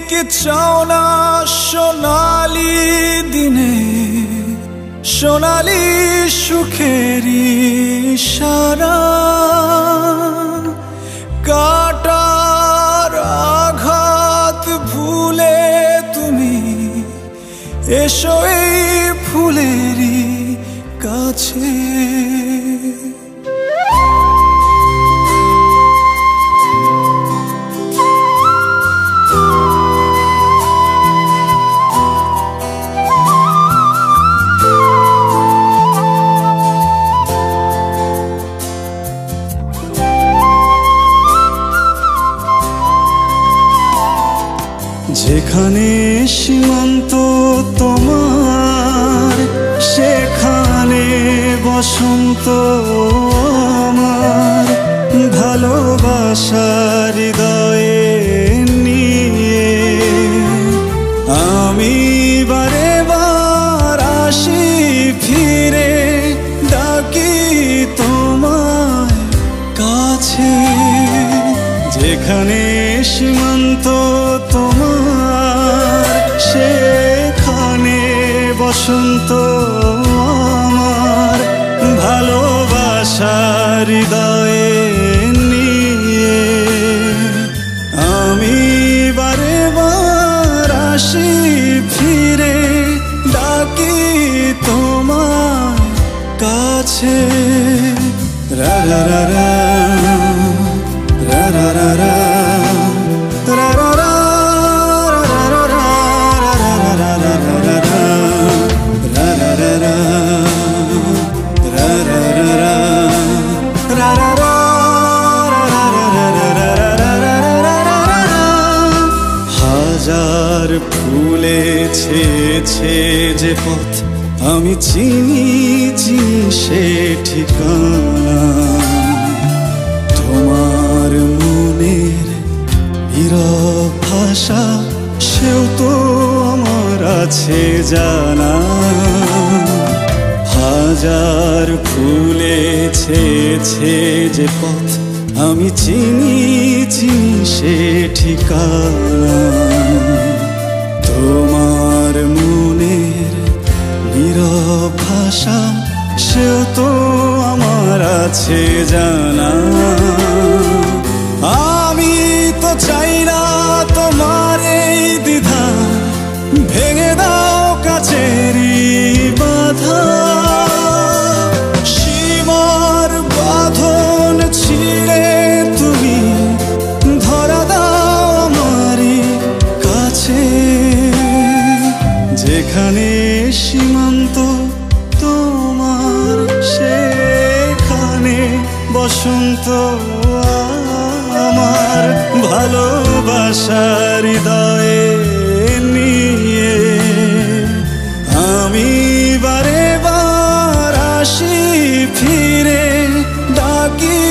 কি চাও না সোনালি দিনে সোনালি সুখেরি ইশারা কাটার আঘাত ভুলে তুমি এসো এই ফুলেরই কাছে যেখানে সীমান্ত তোমার সেখানে বসন্ত আমার ভালোবাসার হৃদয়ে নিয়ে আমি বারে বার আসি ফিরে ডাকি তোমায় কাছে যেখানে সীমান্ত তোমার সেখানে বসন্ত আমার ভালোবাসার হৃদয়ে নিয়ে আমি বারে বার আসি ফিরে ডাকি তোমার কাছে রা রা রা রা রা রা রা রা হাজার ফুলে ছেয়েছে যে পথ আমি চিনি চিনি সে ঠিকানা তোমার মনের নীরব ভাষা সেও তো আমার আছে জানা হাজার ফুলে ছেয়েছে যে পথ আমি চিনি চিনি সে ঠিকানা তোমার মনের নীরব ভাষা সেও তো আমার আছে জানা আমি তো চাই না তোমার এই দ্বিধা ভেঙে দাও কাছেরই বাধা সীমার বাঁধন ছিঁড়ে তুমি ধরা দাও আমারই কাছে যেখানে সীমান্ত তোমার সেখানে বসন্ত আমার ভালোবাসার হৃদয়ে নিয়ে আমি বারে বার আসি ফিরে ডাকি